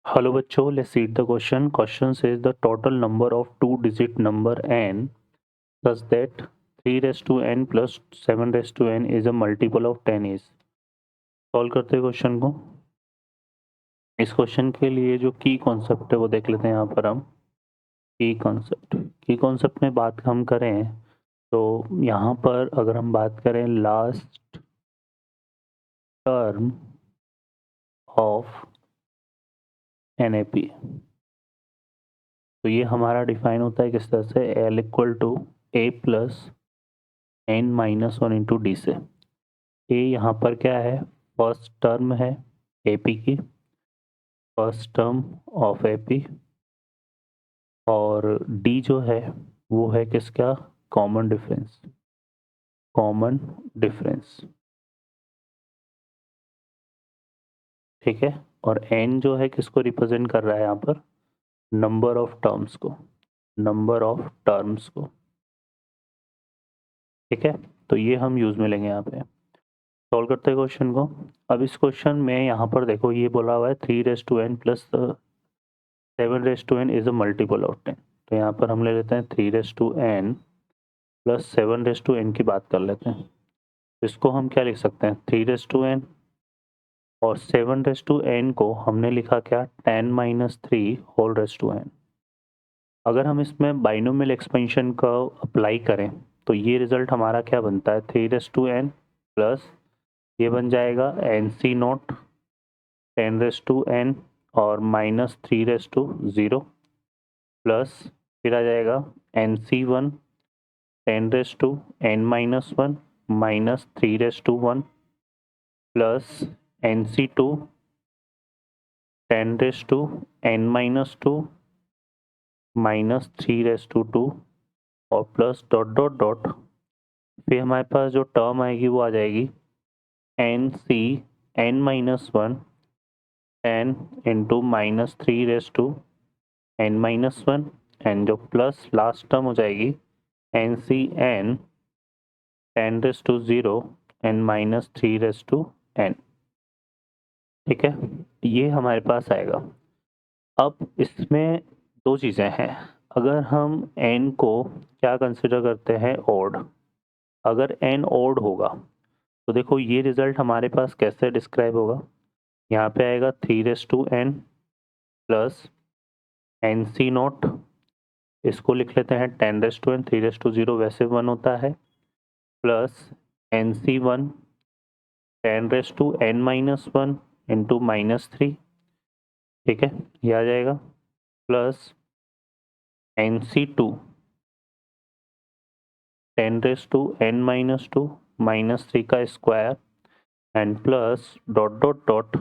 Hello बच्चों, let's read the question. Question says the total number of two-digit number n such that 3 raised to n plus 7 raised to n is a multiple of 10 is. Solve करते हैं question को. इस question के लिए जो की concept है वो देख लेते हैं यहाँ पर हम. की कॉन्सेप्ट में बात हम करें तो यहाँ पर अगर हम बात करें लास्ट टर्म ऑफ NAP, तो ये हमारा डिफाइन होता है किस तरह से, L equal to A plus n minus one into D से. ए यहाँ पर क्या है, फर्स्ट टर्म है AP की, फर्स्ट टर्म ऑफ AP, और D जो है वो है किसका, कॉमन डिफरेंस. ठीक है. और n जो है किसको रिप्रेजेंट कर रहा है यहाँ पर, नंबर ऑफ टर्म्स को. ठीक है. तो ये हम यूज में लेंगे यहाँ पे. सॉल्व करते हैं क्वेश्चन को. अब इस क्वेश्चन में यहाँ पर देखो ये बोला हुआ है 3 raise to n plus 7 raise to n is a multiple of 10. तो यहाँ पर हम ले लेते हैं 3 raise to n plus 7 raise to n की बात कर लेते हैं. इसको हम क्या लिख सकते हैं, 3 रेज टू n और 7 रेज टू n को हमने लिखा क्या, 10 minus 3 whole raise to n. अगर हम इसमें बाइनोमियल एक्सपेंशन का अप्लाई करें तो ये रिजल्ट हमारा क्या बनता है, 3 रेज टू n प्लस ये बन जाएगा NC nought 10 raise to n और माइनस 3 रेज टू 0 प्लस फिर आ जाएगा NC1 10 raise to n minus 1 minus 3 raise to 1 plus NC2 10 raise to n minus 2 minus 3 raise to 2 और प्लस डॉट डॉट डॉट. फिर हमारे पास जो टर्म आएगी वो आ जाएगी NC n minus 1 10 into minus 3 raise to n minus 1 and जो plus last term हो जाएगी NCn 10 raise to 0 and minus 3 raise to n. ठीक है, ये हमारे पास आएगा. अब इसमें दो चीज़ें हैं. अगर हम n को क्या कंसिडर करते हैं, ओड. अगर n ओड होगा तो देखो ये रिजल्ट हमारे पास कैसे डिस्क्राइब होगा, यहाँ पे आएगा 3 raise to n plus NC nought, इसको लिख लेते हैं 10 raise to n, 3 raise to 0 वैसे 1 होता है, plus NC1 10 raise to n minus 1 into minus 3. ठीक है, ये आ जाएगा, plus NC2 10 raise to n minus 2 minus 3 का square and plus dot dot dot,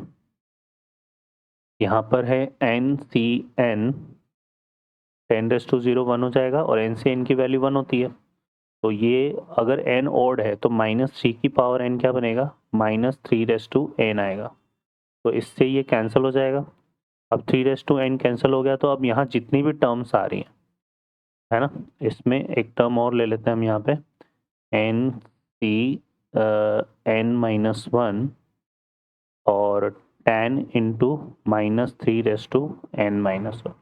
यहाँ पर है NCn 10 रेज टू 0 1 हो जाएगा और NCn की वैल्यू 1 होती है. तो ये अगर n ऑड है तो माइनस 3 की पावर n क्या बनेगा, माइनस 3 रेज टू n आएगा. तो इससे ये कैंसिल हो जाएगा. अब 3 रेज टू n कैंसिल हो गया तो अब यहाँ जितनी भी टर्म्स आ रही हैं, है ना, इसमें एक टर्म और ले लेते हैं हम यहाँ पे, n माइनस 1 और 10 into minus 3 raise to n minus 1.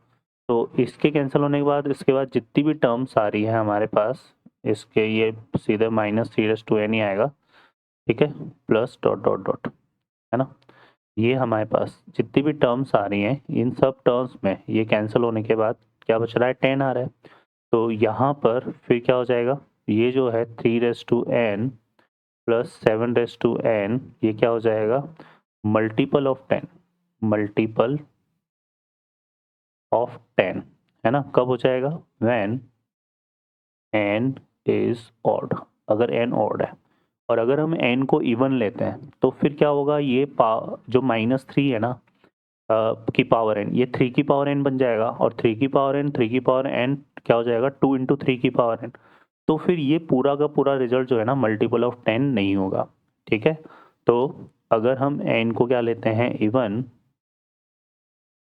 तो इसके कैंसिल होने के बाद इसके बाद जितनी भी टर्म्स आ रही है हमारे पास, इसके ये सीधे माइनस 3 रेज टू n ही आएगा. ठीक है, प्लस डॉट डॉट डॉट, है ना. ये हमारे पास जितनी भी टर्म्स आ रही हैं इन सब टर्म्स में ये कैंसिल होने के बाद क्या बच रहा है, 10 आ रहा है. तो यहाँ पर फिर क्या हो जाएगा, ये जो है 3 raise to n plus 7 raise to n, ये क्या हो जाएगा, मल्टीपल ऑफ 10, मल्टीपल ऑफ 10, है ना. कब हो जाएगा, व्हेन n इज ऑड, अगर n ऑड है. और अगर हम n को इवन लेते हैं तो फिर क्या होगा, ये जो माइनस 3 है ना की पावर n, ये 3 की पावर n बन जाएगा और 3 की पावर n क्या हो जाएगा, 2 इंटू 3 की पावर n. तो फिर ये पूरा का पूरा रिजल्ट जो है ना मल्टीपल ऑफ 10 नहीं होगा. ठीक है, तो अगर हम n को क्या लेते हैं,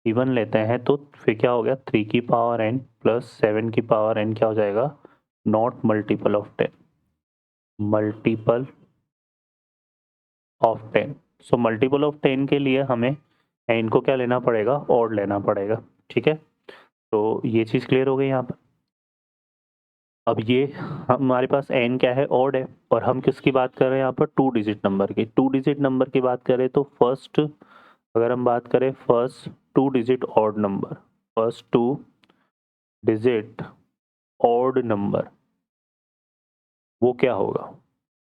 इवन लेते हैं तो फिर क्या हो गया, 3 की पावर n प्लस 7 की पावर n क्या हो जाएगा, not multiple of 10, multiple of 10. So multiple of 10 के लिए हमें n को क्या लेना पड़ेगा, ऑड लेना पड़ेगा, ठीक है। तो ये चीज़ क्लियर हो गई यहाँ पर। अब ये हमारे पास n क्या है, ऑड है, और हम किसकी बात कर रहे हैं यहाँ पर, 2 डिजिट नंबर की। 2 डिजिट नंबर की बात करें तो फर्स्ट, अगर हम बात करें first 2 digit odd number, first 2 digit odd number, वो क्या होगा,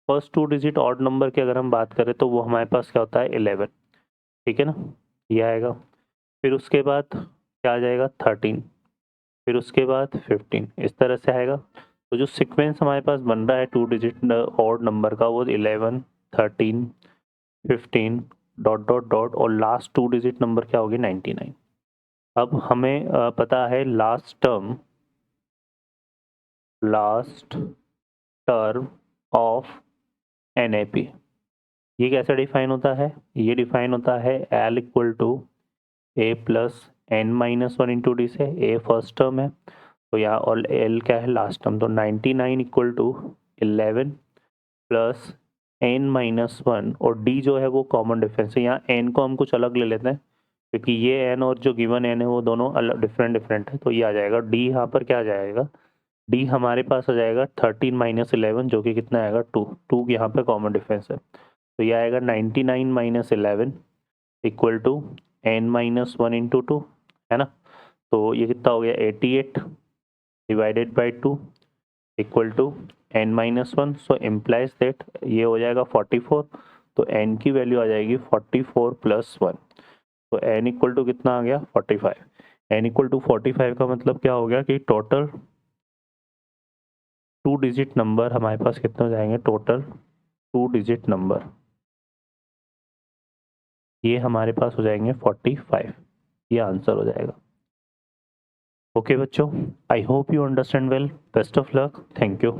फर्स्ट 2 डिजिट ऑड नंबर की अगर हम बात करें तो वो हमारे पास क्या होता है, 11, ठीक है ना, ये आएगा। फिर उसके बाद क्या आ जाएगा, 13, फिर उसके बाद 15, इस तरह से आएगा। तो जो सीक्वेंस हमारे पास बन रहा है 2 डिजिट ऑड नंबर का, वो 11, 13, 15 डॉट डॉट डॉट, और लास्ट 2 डिजिट नंबर क्या होगी, 99। अब हमें पता है लास्ट टर्म ऑफ NAP। ये कैसे डिफाइन होता है, ये डिफाइन होता है L equal to A plus N minus 1 into D से। A फर्स्ट टर्म है तो यहाँ, और L क्या है, लास्ट टर्म। तो 99 equal to 11 plus N minus 1, और D जो है वो कॉमन डिफरेंस है। यहाँ N को हम कुछ अलग ले लेते हैं क्योंकि ये N और जो गिवन N है वो दोनों अलग डिफरेंट है। तो ये आ जाएगा D, यहाँ पर क्या आ जाएगा, D हमारे पास आ जाएगा 13 माइनस 11, जो कि कितना आएगा, 2 यहाँ पे कॉमन डिफरेंस है। तो ये आएगा 99 minus 11 equal to N minus 1 into 2, है ना। तो ये कितना हो गया, 88 divided by 2 equal to N minus 1। So implies that ये हो जाएगा 44। तो N की वैल्यू आ जाएगी 44 प्लस 1। तो N इक्वल टू कितना आ गया, 45। N इक्वल टू 45 का मतलब क्या हो गया कि टोटल 2 डिजिट नंबर हमारे पास कितने हो जाएंगे, टोटल 2 डिजिट नंबर ये हमारे पास हो जाएंगे 45। ये आंसर हो जाएगा। ओके बच्चों, I hope you understand well. Best of luck, thank you.